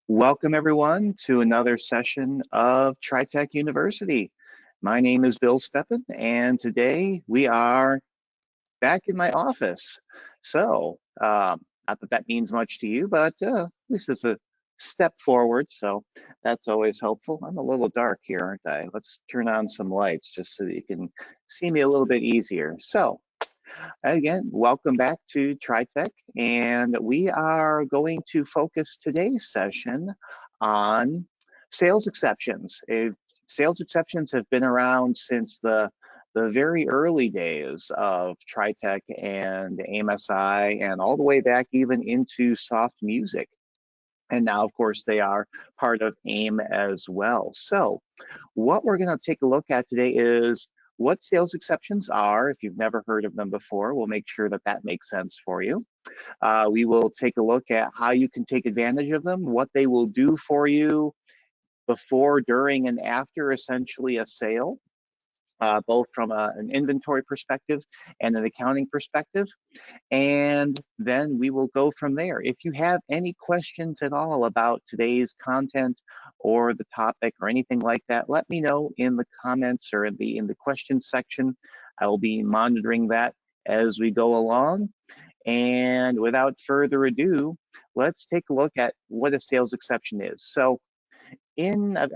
Welcome everyone to another session of TriTech University. My name is Bill Steppen, and today we are back in my office. So, not that that means much to you, but at least it's a step forward, so that's always helpful. I'm a little dark here, aren't I? Let's turn on some lights just so that you can see me a little bit easier. So, again, welcome back to TriTech, and we are going to focus today's session on sales exceptions. Sales exceptions have been around since the very early days of TriTech and AMSI, and all the way back even into soft music. And now, of course, they are part of AIM as well. So what we're going to take a look at today is what sales exceptions are. If you've never heard of them before, we'll make sure that that makes sense for you. We will take a look at how you can take advantage of them, what they will do for you before, during, and after essentially a sale. Both from an inventory perspective and an accounting perspective. And then we will go from there. If you have any questions at all about today's content or the topic or anything like that, let me know in the comments or in the questions section. I will be monitoring that as we go along. And without further ado, let's take a look at what a sales exception is. So I've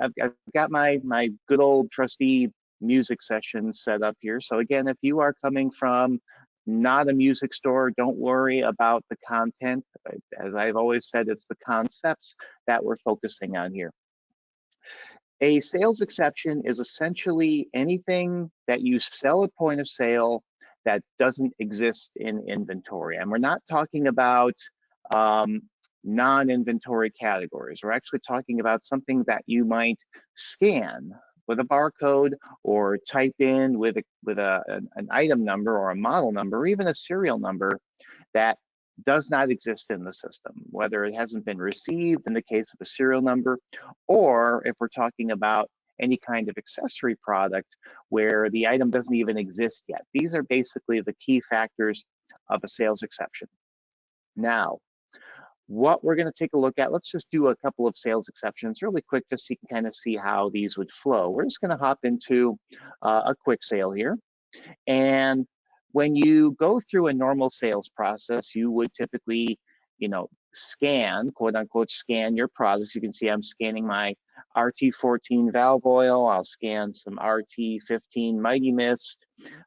got my good old trusty music session set up here. So again, if you are coming from not a music store, don't worry about the content. As I've always said, it's the concepts that we're focusing on here. A sales exception is essentially anything that you sell at point of sale that doesn't exist in inventory. And we're not talking about non-inventory categories. We're actually talking about something that you might scan with a barcode or type in with an item number or a model number or even a serial number that does not exist in the system, whether it hasn't been received in the case of a serial number, or if we're talking about any kind of accessory product where the item doesn't even exist yet. These are basically the key factors of a sales exception. Now, what we're going to take a look at, let's just do a couple of sales exceptions really quick just so you can kind of see how these would flow. We're just going to hop into a quick sale here. And when you go through a normal sales process, you would typically, scan, quote unquote, scan your products. You can see I'm scanning my RT14 valve oil. I'll scan some RT15 Mighty Mist.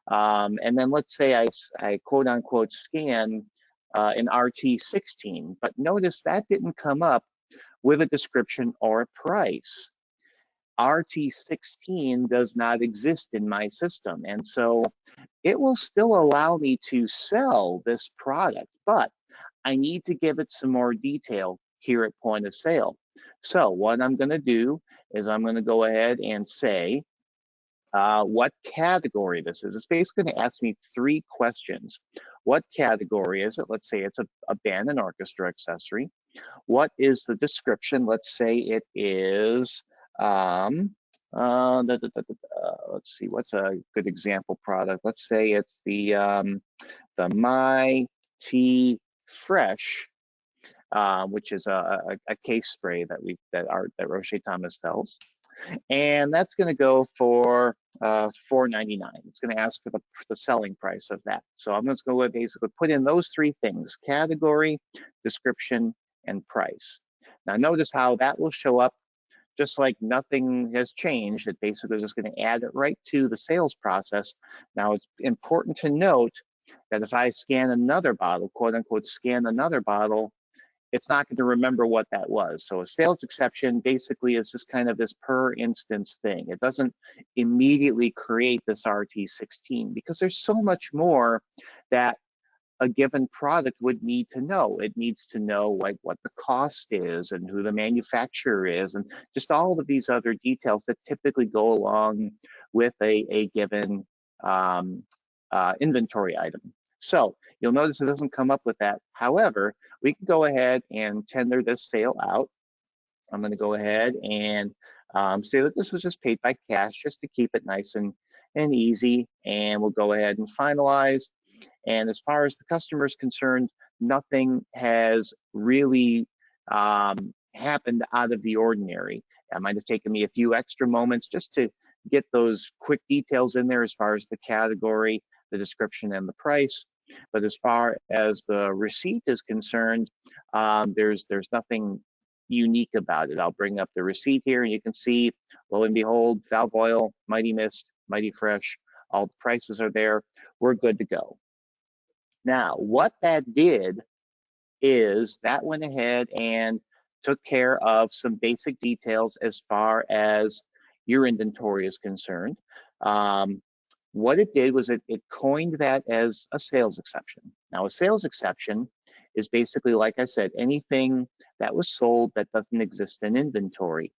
And then let's say I quote unquote scan an RT16, but notice that didn't come up with a description or a price. RT16 does not exist in my system, and so it will still allow me to sell this product, but I need to give it some more detail here at point of sale. So what I'm going to do is I'm going to go ahead and say what category this is. It's basically going to ask me 3 questions. What category is it? Let's say it's a band and orchestra accessory. What is the description? Let's say it is, let's see, what's a good example product? Let's say it's the My Tea Fresh, which is a case spray that Roche Thomas sells. And that's going to go for $4.99. It's going to ask for the selling price of that. So I'm just going to basically put in those 3 things: category, description, and price. Now notice how that will show up just like nothing has changed. It basically is just going to add it right to the sales process. Now it's important to note that if I scan another bottle, quote unquote, scan another bottle, it's not going to remember what that was. So a sales exception basically is just kind of this per instance thing. It doesn't immediately create this RT16 because there's so much more that a given product would need to know. It needs to know like what the cost is and who the manufacturer is and just all of these other details that typically go along with a given inventory item. So you'll notice it doesn't come up with that. However, we can go ahead and tender this sale out. I'm going to go ahead and say that this was just paid by cash just to keep it nice and easy. And we'll go ahead and finalize. And as far as the customer is concerned, nothing has really happened out of the ordinary. That might have taken me a few extra moments just to get those quick details in there as far as the category, the description, and the price. But as far as the receipt is concerned, there's nothing unique about it. I'll bring up the receipt here, and you can see, lo and behold, Valve Oil, Mighty Mist, Mighty Fresh, all the prices are there. We're good to go. Now, what that did is that went ahead and took care of some basic details as far as your inventory is concerned. What it did was it coined that as a sales exception. Now, a sales exception is basically, like I said, anything that was sold that doesn't exist in inventory.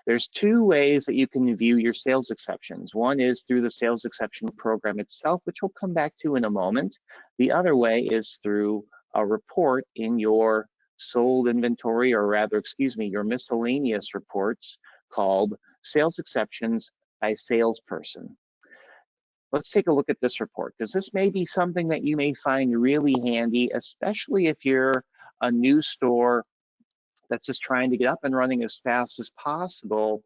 There's two ways that you can view your sales exceptions. One is through the sales exception program itself, which we'll come back to in a moment. The other way is through a report in your sold inventory, or rather, excuse me, your miscellaneous reports called Sales Exceptions by Salesperson. Let's take a look at this report, because this may be something that you may find really handy, especially if you're a new store that's just trying to get up and running as fast as possible,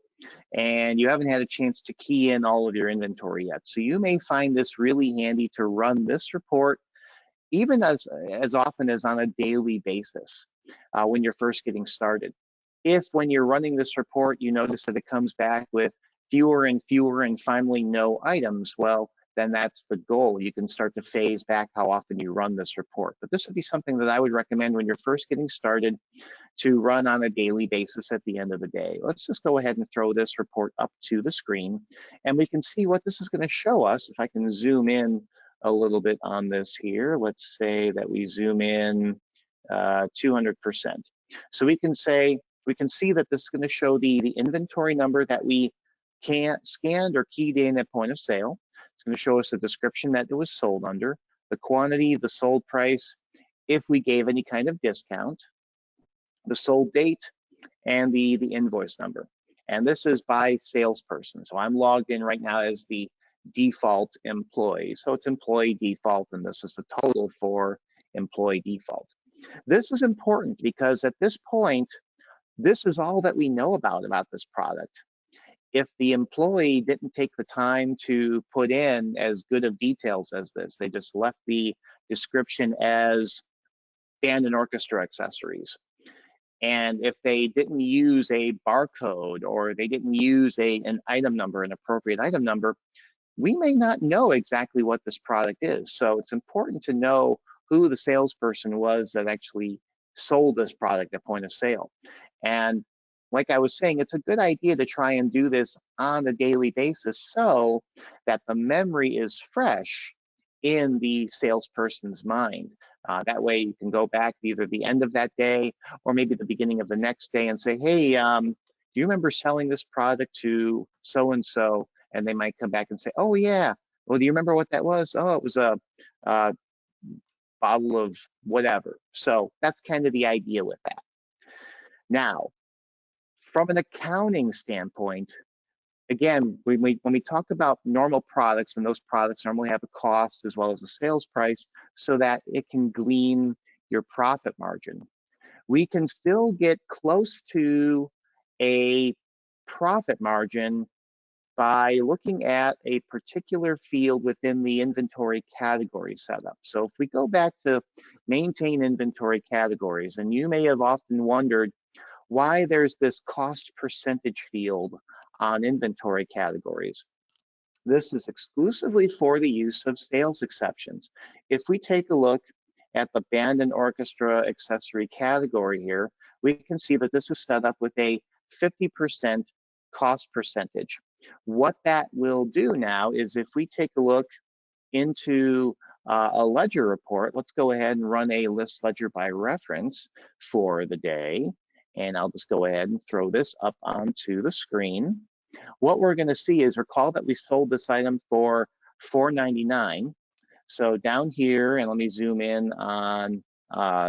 and you haven't had a chance to key in all of your inventory yet. So you may find this really handy to run this report even as often as on a daily basis when you're first getting started. If when you're running this report, you notice that it comes back with fewer and fewer and finally no items, well, then that's the goal. You can start to phase back how often you run this report. But this would be something that I would recommend when you're first getting started to run on a daily basis at the end of the day. Let's just go ahead and throw this report up to the screen, and we can see what this is going to show us. If I can zoom in a little bit on this here, let's say that we zoom in 200%. So we can see that this is going to show the inventory number that we scanned or keyed in at point of sale. It's going to show us the description that it was sold under, the quantity, the sold price, if we gave any kind of discount, the sold date, and the invoice number. And this is by salesperson. So I'm logged in right now as the default employee. So it's employee default, and this is the total for employee default. This is important because at this point, this is all that we know about this product. If the employee didn't take the time to put in as good of details as this, they just left the description as band and orchestra accessories. And if they didn't use a barcode, or they didn't use an item number, an appropriate item number, we may not know exactly what this product is. So it's important to know who the salesperson was that actually sold this product at point of sale. And like I was saying, it's a good idea to try and do this on a daily basis so that the memory is fresh in the salesperson's mind. That way you can go back to either the end of that day or maybe the beginning of the next day and say, hey, do you remember selling this product to so-and-so? And they might come back and say, oh yeah, well, do you remember what that was? Oh, it was a bottle of whatever. So that's kind of the idea with that. Now, from an accounting standpoint, again, when we talk about normal products, and those products normally have a cost as well as a sales price so that it can glean your profit margin, we can still get close to a profit margin by looking at a particular field within the inventory category setup. So if we go back to maintain inventory categories, and you may have often wondered why there's this cost percentage field on inventory categories. This is exclusively for the use of sales exceptions. If we take a look at the band and orchestra accessory category here, we can see that this is set up with a 50% cost percentage. What that will do now is, if we take a look into a ledger report, let's go ahead and run a list ledger by reference for the day. And I'll just go ahead and throw this up onto the screen. What we're going to see is, recall that we sold this item for $4.99. So down here, and let me zoom in on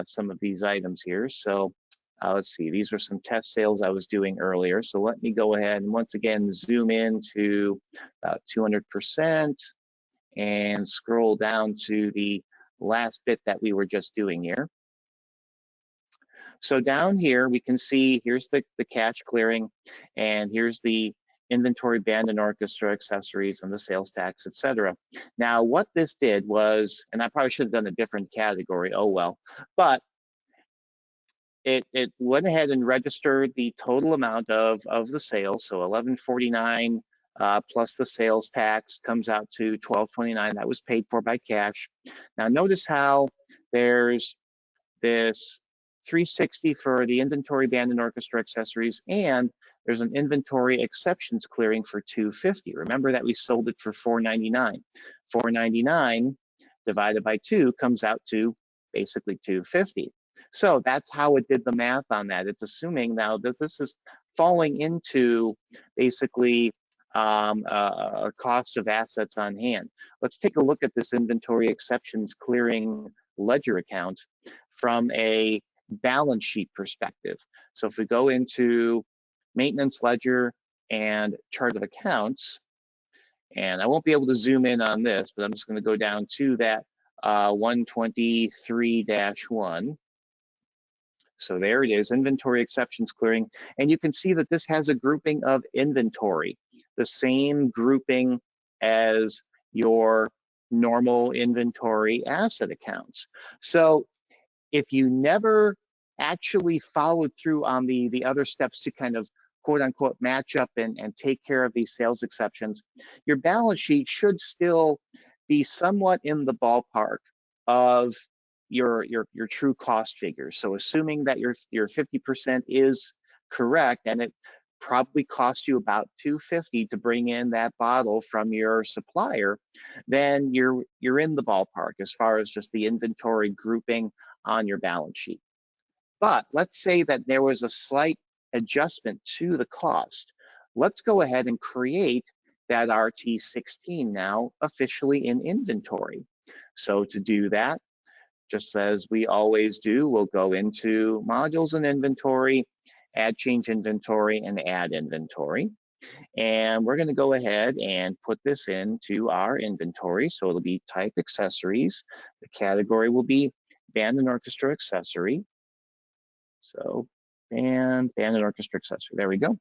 some of these items here. So let's see, these are some test sales I was doing earlier. So let me go ahead and once again zoom in to 200% and scroll down to the last bit that we were just doing here. So down here, we can see here's the cash clearing, and here's the inventory, band and orchestra accessories, and the sales tax, etc. Now, what this did was, and I probably should have done a different category, oh well, but it went ahead and registered the total amount of the sales, so 1149 plus the sales tax comes out to 1229. That was paid for by cash. Now notice how there's this 360 for the inventory, band and orchestra accessories, and there's an inventory exceptions clearing for 250. Remember that we sold it for 499. 499 divided by 2 comes out to basically 250. So that's how it did the math on that. It's assuming now that this is falling into basically a cost of assets on hand. Let's take a look at this inventory exceptions clearing ledger account from a balance sheet perspective. So if we go into maintenance ledger and chart of accounts, and I won't be able to zoom in on this, but I'm just going to go down to that 123-1. So there it is, inventory exceptions clearing. And you can see that this has a grouping of inventory, the same grouping as your normal inventory asset accounts. So if you never actually followed through on the other steps to kind of quote unquote match up and take care of these sales exceptions, your balance sheet should still be somewhat in the ballpark of your true cost figures. So assuming that your 50% is correct, and it probably cost you about $250 to bring in that bottle from your supplier, then you're in the ballpark as far as just the inventory grouping on your balance sheet. But let's say that there was a slight adjustment to the cost. Let's go ahead and create that RT16 now officially in inventory. So to do that, just as we always do, we'll go into modules and inventory, add change inventory, and add inventory. And we're going to go ahead and put this into our inventory. So it'll be type accessories. The category will be band and orchestra accessory. So band and orchestra accessory. There we go.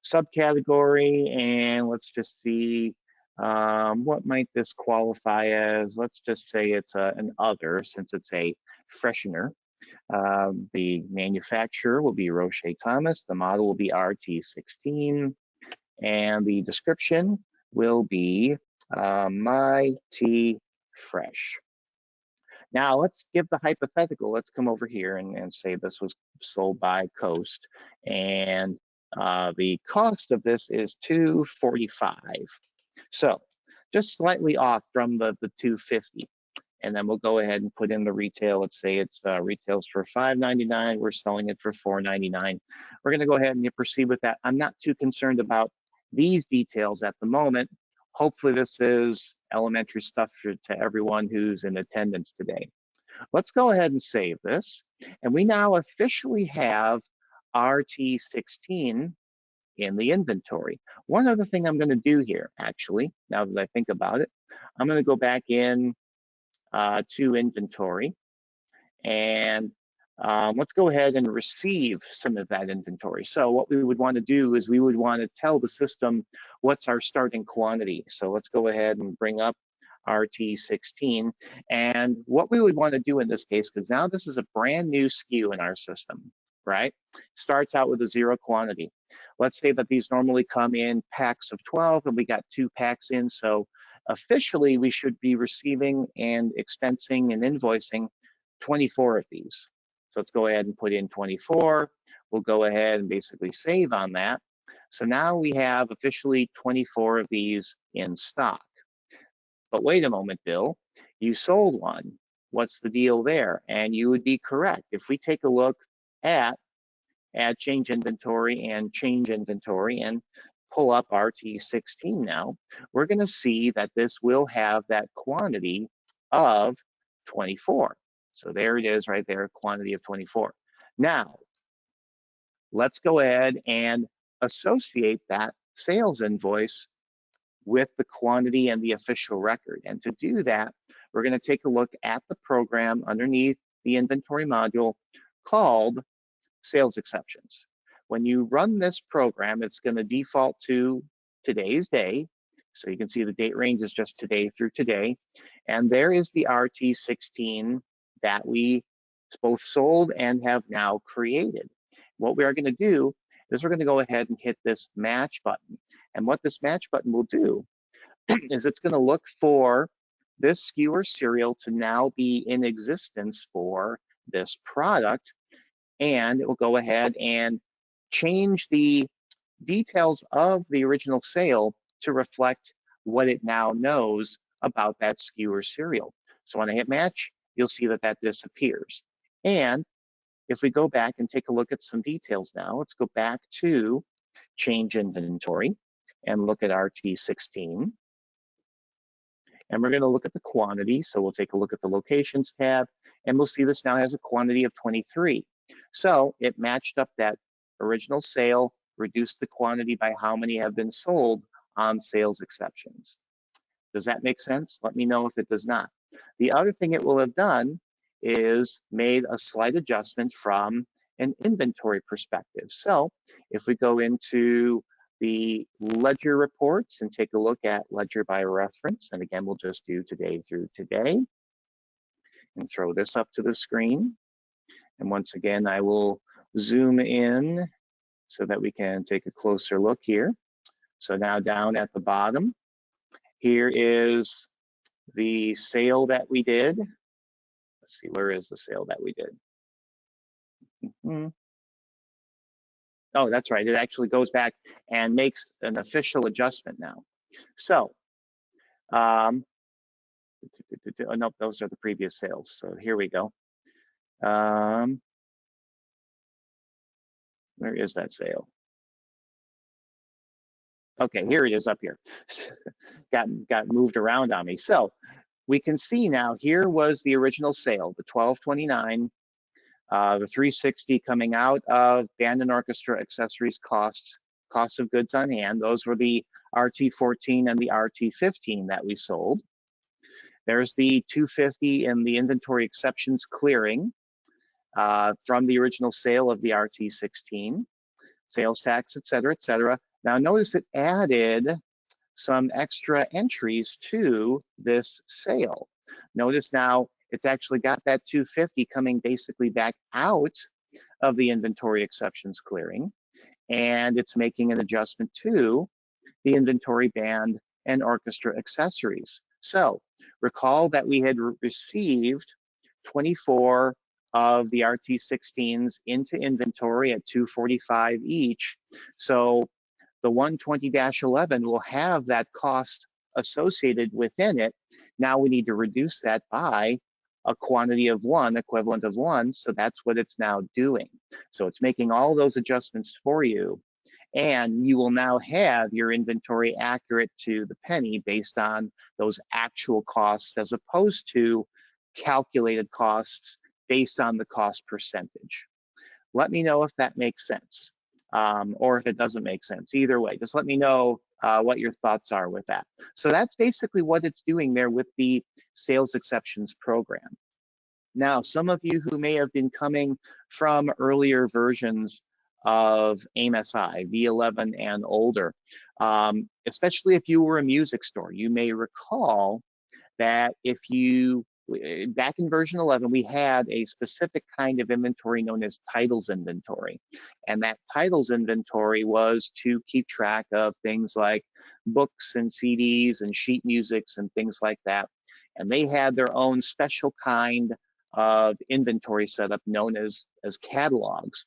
Subcategory, and let's just see what might this qualify as. Let's just say it's an other, since it's a freshener. The manufacturer will be Roche Thomas. The model will be RT16. And the description will be My Tea Fresh. Now let's give the hypothetical. Let's come over here and say this was sold by Coast, and the cost of this is $245. So just slightly off from the $250. And then we'll go ahead and put in the retail. Let's say it's retails for $5.99. We're selling it for $4.99. We're going to go ahead and proceed with that. I'm not too concerned about these details at the moment. Hopefully this is elementary stuff to everyone who's in attendance today. Let's go ahead and save this. And we now officially have RT16 in the inventory. One other thing I'm going to do here, actually, now that I think about it, I'm going to go back in to inventory, and let's go ahead and receive some of that inventory. So what we would want to do is we would want to tell the system what's our starting quantity. So let's go ahead and bring up RT16. And what we would want to do in this case, because now this is a brand new SKU in our system, right? Starts out with a 0 quantity. Let's say that these normally come in packs of 12 and we got 2 packs in. So officially we should be receiving and expensing and invoicing 24 of these. So let's go ahead and put in 24. We'll go ahead and basically save on that. So now we have officially 24 of these in stock. But wait a moment, Bill, you sold one. What's the deal there? And you would be correct. If we take a look at add change inventory and change inventory and pull up RT16 now, we're going to see that this will have that quantity of 24. So there it is right there, quantity of 24. Now, let's go ahead and associate that sales invoice with the quantity and the official record. And to do that, we're going to take a look at the program underneath the inventory module called sales exceptions. When you run this program, it's going to default to today's day. So you can see the date range is just today through today. And there is the RT16 that we both sold and have now created. What we are going to do is we're going to go ahead and hit this match button. And what this match button will do is it's going to look for this skewer serial to now be in existence for this product. And it will go ahead and change the details of the original sale to reflect what it now knows about that skewer serial. So when I hit match, you'll see that that disappears. And if we go back and take a look at some details now, let's go back to change inventory and look at RT16. And we're going to look at the quantity. So we'll take a look at the locations tab, and we'll see this now has a quantity of 23. So it matched up that original sale, reduced the quantity by how many have been sold on sales exceptions. Does that make sense? Let me know if it does not. The other thing it will have done is made a slight adjustment from an inventory perspective. So if we go into the ledger reports and take a look at ledger by reference, and again, we'll just do today through today and throw this up to the screen. And once again, I will zoom in so that we can take a closer look here. So now down at the bottom, here is the sale that we did. Let's see, where is the sale that we did? Oh, that's right. It actually goes back and makes an official adjustment now. So, oh, nope, those are the previous sales. So here we go. Where is that sale? Okay, here it is up here. got moved around on me. So we can see now here was the original sale, the 1229, the 360 coming out of band and orchestra accessories costs of goods on hand. Those were the RT14 and the RT15 that we sold. There's the 250 in the inventory exceptions clearing from the original sale of the RT16, sales tax, et cetera, et cetera. Now notice it added some extra entries to this sale. Notice now it's actually got that 250 coming basically back out of the inventory exceptions clearing, and it's making an adjustment to the inventory band and orchestra accessories. So recall that we had received 24 of the RT16s into inventory at $245 each. So the 120-11 will have that cost associated within it. Now we need to reduce that by a quantity of one, equivalent of one, so that's what it's now doing. So it's making all those adjustments for you, and you will now have your inventory accurate to the penny based on those actual costs as opposed to calculated costs based on the cost percentage. Let me know if that makes sense, or if it doesn't make sense. Either way, just let me know what your thoughts are with that. So that's basically what it's doing there with the sales exceptions program. Now, some of you who may have been coming from earlier versions of AIM-SI, V11 and older, especially if you were a music store, you may recall that if you, back in version 11, we had a specific kind of inventory known as titles inventory. And that titles inventory was to keep track of things like books and CDs and sheet musics and things like that. And they had their own special kind of inventory setup known as catalogs.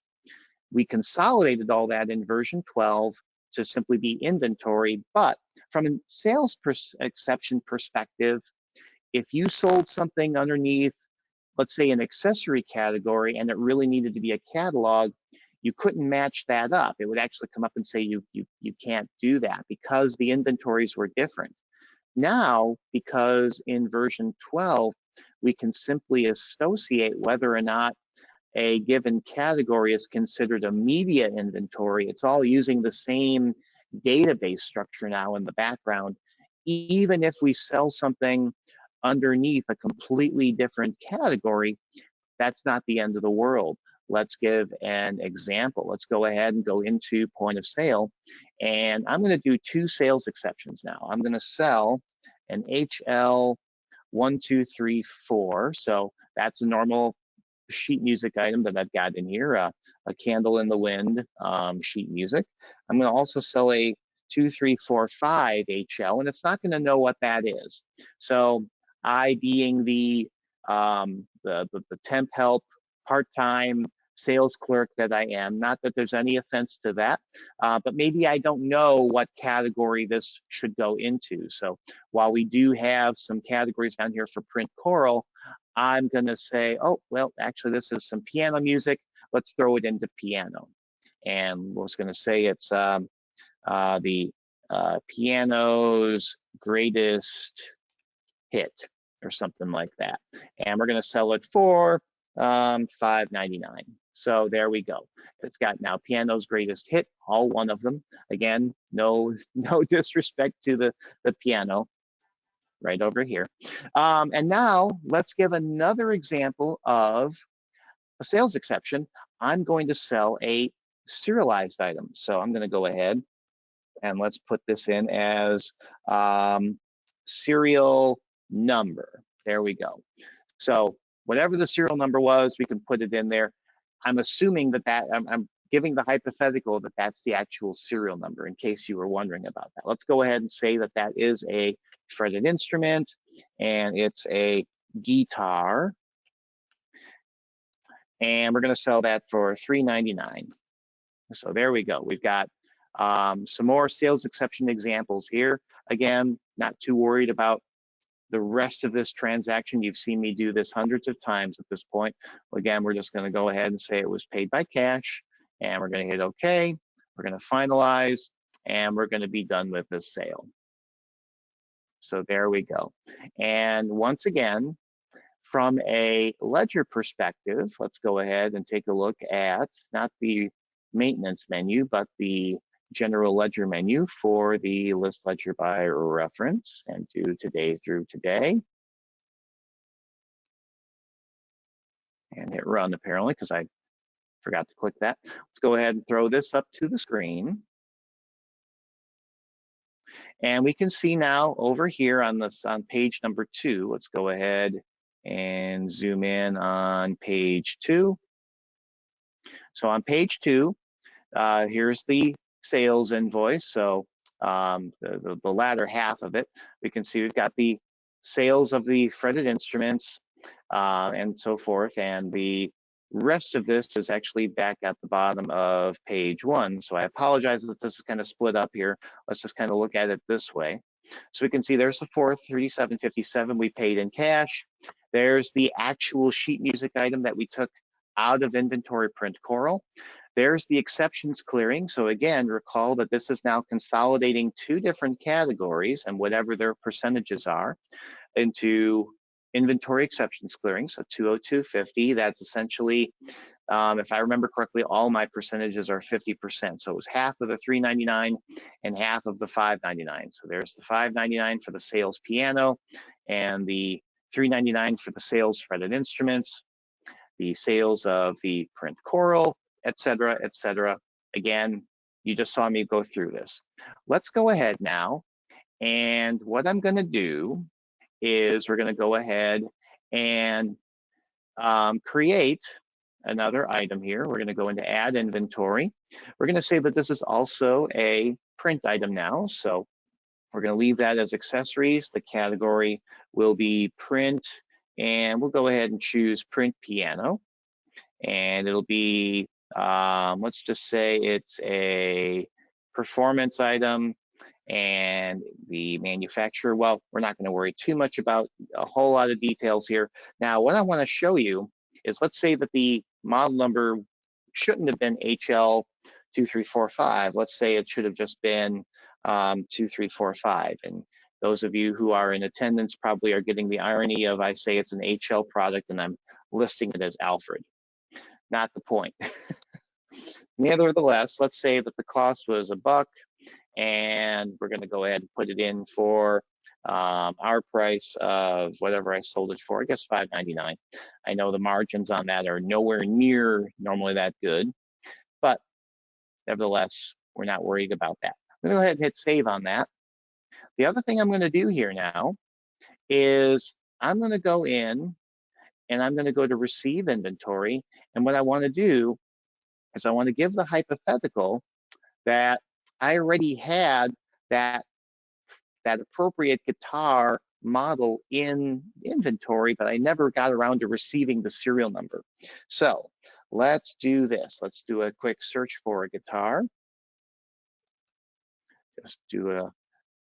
We consolidated all that in version 12 to simply be inventory, but from a sales exception perspective, if you sold something underneath, let's say, an accessory category and it really needed to be a catalog, you couldn't match that up. It would actually come up and say you can't do that because the inventories were different. Now, because in version 12, we can simply associate whether or not a given category is considered a media inventory. It's all using the same database structure now in the background. Even if we sell something underneath a completely different category, that's not the end of the world. Let's give an example. Let's go ahead and go into point of sale. And I'm going to do 2 sales exceptions now. I'm going to sell an HL 1234. So that's a normal sheet music item that I've got in here, a Candle in the Wind sheet music. I'm going to also sell a 2345 HL, and it's not going to know what that is. So I, being the temp help part-time sales clerk that I am, not that there's any offense to that, but maybe I don't know what category this should go into. So while we do have some categories down here for print choral, I'm going to say, oh, well, actually, this is some piano music. Let's throw it into piano. And we're going to say it's the piano's greatest hit or something like that. And we're going to sell it for $5.99. So there we go. It's got now piano's greatest hit, all one of them. Again, no disrespect to the piano. Right over here. And now let's give another example of a sales exception. I'm going to sell a serialized item. So I'm going to go ahead and let's put this in as serial number. There we go. So whatever the serial number was, we can put it in there. I'm assuming that I'm giving the hypothetical that that's the actual serial number in case you were wondering about that. Let's go ahead and say that that is a fretted instrument and it's a guitar. And we're going to sell that for $3.99. So there we go. We've got some more sales exception examples here. Again, not too worried about the rest of this transaction. You've seen me do this hundreds of times at this point. Again, we're just going to go ahead and say it was paid by cash, and we're going to hit OK. We're going to finalize, and we're going to be done with this sale. So there we go. And once again, from a ledger perspective, let's go ahead and take a look at not the maintenance menu, but the general ledger menu for the list ledger by reference and do today through today. And hit run apparently because I forgot to click that. Let's go ahead and throw this up to the screen. And we can see now over here on this on page number 2, let's go ahead and zoom in on page 2. So on page 2, here's the sales invoice. So the latter half of it, we can see we've got the sales of the fretted instruments and so forth. And the rest of this is actually back at the bottom of page 1. So I apologize if this is kind of split up here. Let's just kind of look at it this way. So we can see there's the $437.57 we paid in cash. There's the actual sheet music item that we took out of inventory print choral. There's the exceptions clearing. So again, recall that this is now consolidating 2 different categories and whatever their percentages are into inventory exceptions clearing. So 202.50, that's essentially, if I remember correctly, all my percentages are 50%. So it was half of the $3.99 and half of the $5.99. So there's the $5.99 for the sales piano and the $3.99 for the sales fretted instruments, the sales of the print choral, etc., etc. Again, you just saw me go through this. Let's go ahead now, and what I'm going to do is we're going to go ahead and create another item here. We're going to go into add inventory. We're going to say that this is also a print item now, so we're going to leave that as accessories. The category will be print, and we'll go ahead and choose print piano, and it'll be let's just say it's a performance item, and the manufacturer, well, we're not going to worry too much about a whole lot of details here. Now, what I want to show you is, let's say that the model number shouldn't have been HL2345. Let's say it should have just been 2345. And those of you who are in attendance probably are getting the irony of I say it's an HL product and I'm listing it as Alfred. Not the point. Nevertheless, let's say that the cost was $1, and we're going to go ahead and put it in for Our price of whatever I sold it for, I guess $5.99. I know the margins on that are nowhere near normally that good, but nevertheless, we're not worried about that. I'm gonna go ahead and hit save on that. The other thing I'm gonna do here now is I'm gonna go in and I'm gonna go to receive inventory. And what I wanna do is I wanna give the hypothetical that I already had that appropriate guitar model in inventory, but I never got around to receiving the serial number. So let's do this. Let's do a quick search for a guitar. Just do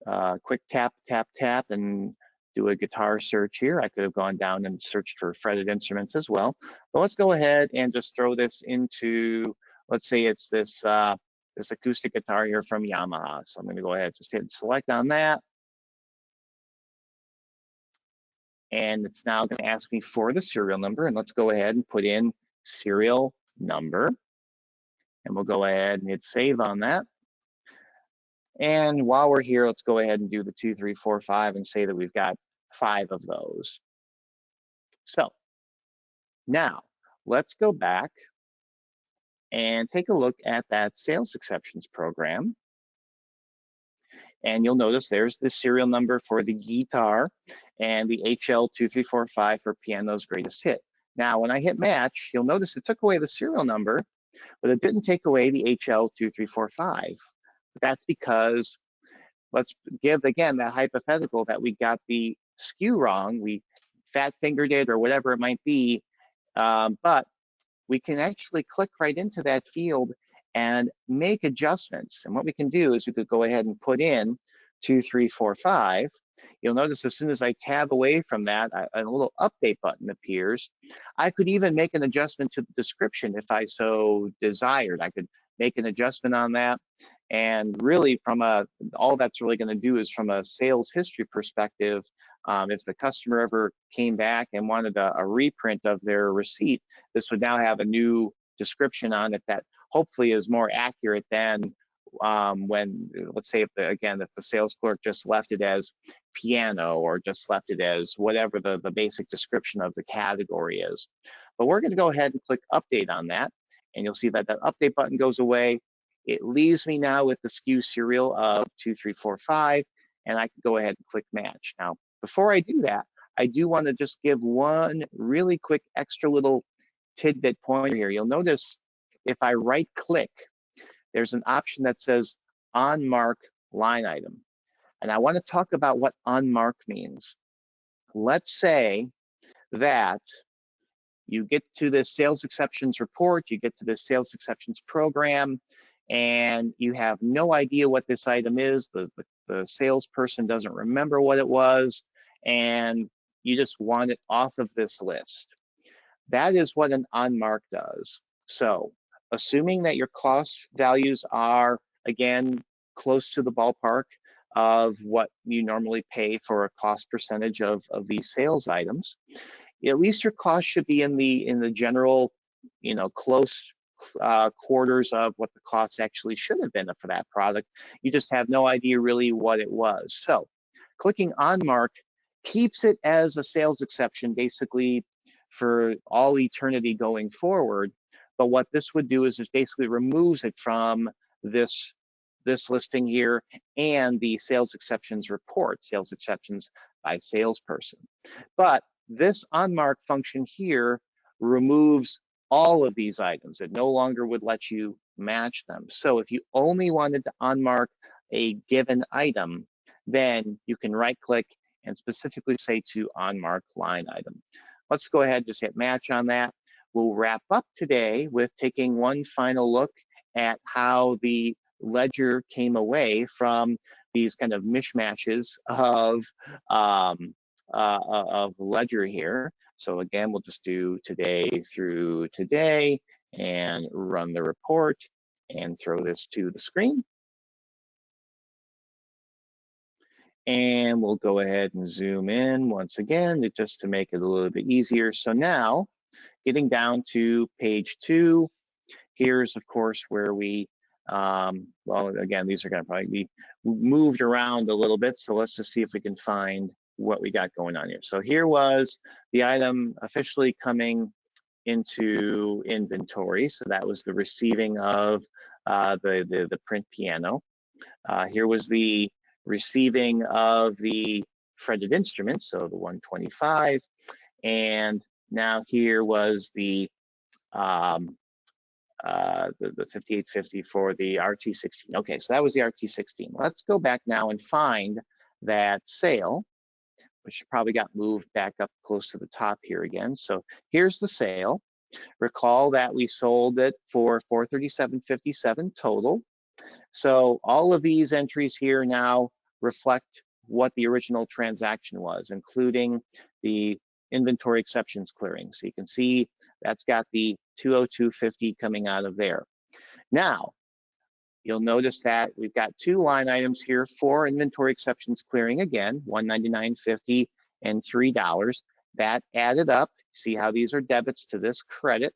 a quick tap, tap, tap, and do a guitar search here. I could have gone down and searched for fretted instruments as well. But let's go ahead and just throw this into, let's say it's this, this acoustic guitar here from Yamaha. So I'm going to go ahead and just hit select on that. And it's now going to ask me for the serial number. And let's go ahead and put in serial number. And we'll go ahead and hit save on that. And while we're here, let's go ahead and do the 2, 3, 4, 5 and say that we've got 5 of those. So now let's go back and take a look at that sales exceptions program. And you'll notice there's the serial number for the guitar and the HL2345 for piano's greatest hit. Now, when I hit match, you'll notice it took away the serial number, but it didn't take away the HL2345. That's because, let's give again that hypothetical that we got the SKU wrong, we fat fingered it or whatever it might be, but we can actually click right into that field and make adjustments. And what we can do is we could go ahead and put in 2, 3, 4, 5. You'll notice as soon as I tab away from that, a little update button appears. I could even make an adjustment to the description if I so desired. I could make an adjustment on that. And really from all that's really going to do is from a sales history perspective, if the customer ever came back and wanted a reprint of their receipt, this would now have a new description on it that hopefully is more accurate than when, let's say, if the sales clerk just left it as piano or just left it as whatever the basic description of the category is. But we're going to go ahead and click update on that, and you'll see that that update button goes away. It leaves me now with the SKU serial of 2, 3, 4, 5, and I can go ahead and click match. Now, before I do that, I do want to just give one really quick extra little tidbit pointer here. You'll notice if I right click, there's an option that says on mark line item. And I want to talk about what on mark means. Let's say that you get to the sales exceptions report, you get to the sales exceptions program, and you have no idea what this item is. The salesperson doesn't remember what it was, and you just want it off of this list. That is what an on mark does. So assuming that your cost values are, again, close to the ballpark of what you normally pay for a cost percentage of these sales items, at least your cost should be in the general, close quarters of what the cost actually should have been for that product. You just have no idea really what it was. So clicking on mark keeps it as a sales exception basically for all eternity going forward. But what this would do is it basically removes it from this listing here and the sales exceptions report, sales exceptions by salesperson. But this on mark function here removes all of these items. It no longer would let you match them. So if you only wanted to unmark a given item, then you can right click and specifically say to unmark line item. Let's go ahead and just hit match on that. We'll wrap up today with taking one final look at how the ledger came away from these kind of mishmashes of ledger here. So again, we'll just do today through today and run the report and throw this to the screen. And we'll go ahead and zoom in once again just to make it a little bit easier. So now, getting down to page 2, here's of course where we Well, again, these are going to probably be moved around a little bit. So let's just see if we can find what we got going on here. So here was the item officially coming into inventory. So that was the receiving of the print piano. Here was the receiving of the fretted instrument, so the 125. And now here was the 5850 for the RT16. Okay, so that was the RT16. Let's go back now and find that sale, which probably got moved back up close to the top here again. So here's the sale. Recall that we sold it for $437.57 total. So all of these entries here now reflect what the original transaction was, including the inventory exceptions clearing. So you can see that's got the 202.50 coming out of there. Now, you'll notice that we've got two line items here for inventory exceptions clearing again, $199.50 and $3. That added up. See how these are debits to this credit,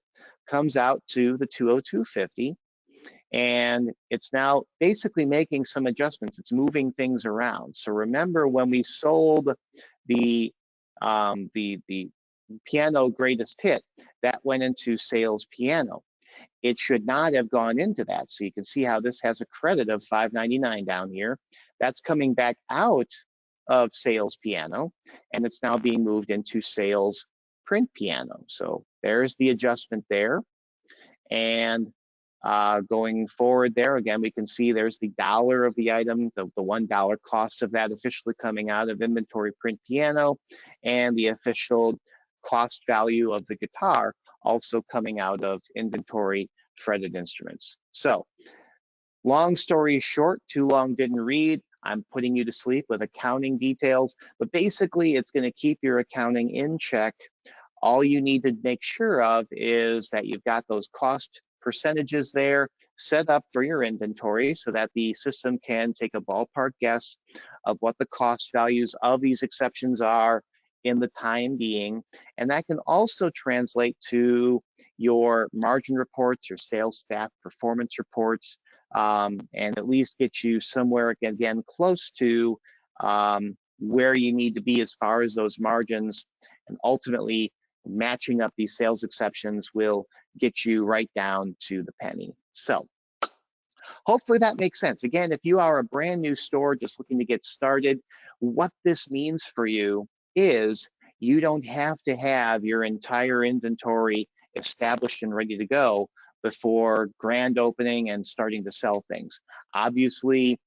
comes out to the 202.50. And it's now basically making some adjustments. It's moving things around. So remember when we sold the piano greatest hit, that went into sales piano. It should not have gone into that. So you can see how this has a credit of $5.99 down here. That's coming back out of sales piano, and it's now being moved into sales print piano. So there's the adjustment there. And going forward there, again, we can see there's the dollar of the item, the $1 cost of that officially coming out of inventory print piano, and the official cost value of the guitar also coming out of inventory fretted instruments. So long story short, too long didn't read. I'm putting you to sleep with accounting details, but basically it's going to keep your accounting in check. All you need to make sure of is that you've got those cost percentages there set up for your inventory so that the system can take a ballpark guess of what the cost values of these exceptions are in the time being. And that can also translate to your margin reports, your sales staff performance reports, and at least get you somewhere, again, close to where you need to be as far as those margins. And ultimately, matching up these sales exceptions will get you right down to the penny. So hopefully that makes sense. Again, if you are a brand new store just looking to get started, what this means for you is you don't have to have your entire inventory established and ready to go before grand opening and starting to sell things. Obviously,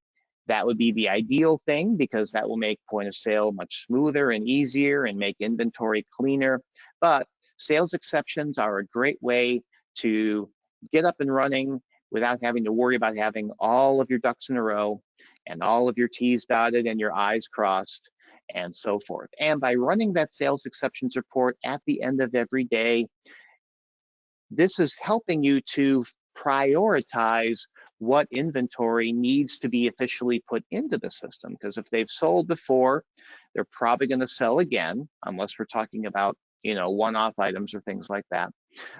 that would be the ideal thing because that will make point of sale much smoother and easier and make inventory cleaner. But sales exceptions are a great way to get up and running without having to worry about having all of your ducks in a row and all of your T's dotted and your I's crossed and so forth. And by running that sales exceptions report at the end of every day, this is helping you to prioritize what inventory needs to be officially put into the system. Because if they've sold before, they're probably going to sell again, unless we're talking about, one-off items or things like that.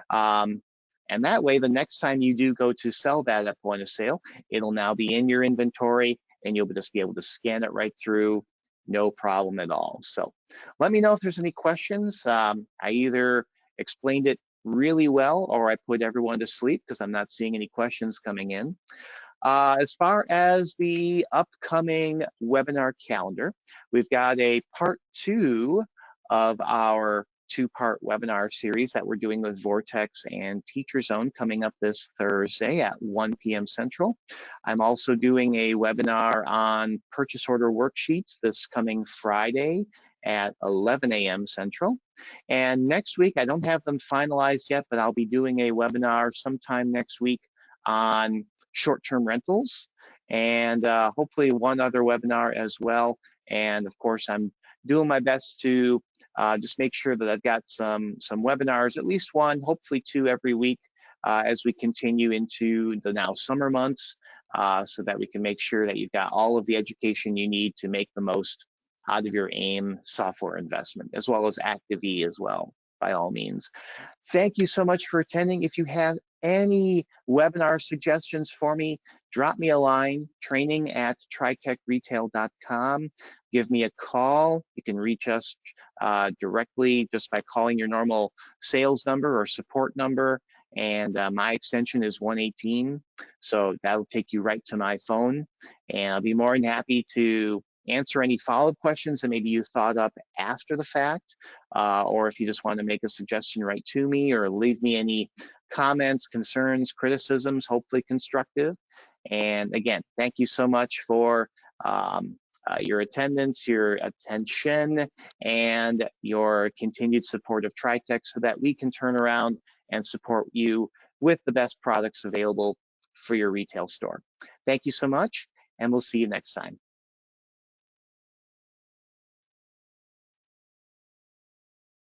And that way, the next time you do go to sell that at point of sale, it'll now be in your inventory and you'll just be able to scan it right through, no problem at all. So let me know if there's any questions. I either explained it really well or I put everyone to sleep because I'm not seeing any questions coming in. As far as the upcoming webinar calendar, we've got a part 2 of our 2-part webinar series that we're doing with Vortex and Teacher Zone coming up this Thursday at 1 p.m. Central. I'm also doing a webinar on purchase order worksheets this coming Friday at 11 a.m. Central. And next week, I don't have them finalized yet, but I'll be doing a webinar sometime next week on short-term rentals and hopefully one other webinar as well. And of course, I'm doing my best to just make sure that I've got some webinars, at least one, hopefully 2 every week as we continue into the now summer months so that we can make sure that you've got all of the education you need to make the most out of your AIM software investment, as well as Active-E as well, by all means. Thank you so much for attending. If you have any webinar suggestions for me, drop me a line, training@tritechretail.com. Give me a call. You can reach us directly just by calling your normal sales number or support number. And my extension is 118. So that'll take you right to my phone. And I'll be more than happy to answer any follow-up questions that maybe you thought up after the fact, or if you just want to make a suggestion right to me or leave me any comments, concerns, criticisms, hopefully constructive. And again, thank you so much for your attendance, your attention, and your continued support of Tritech so that we can turn around and support you with the best products available for your retail store. Thank you so much, and we'll see you next time.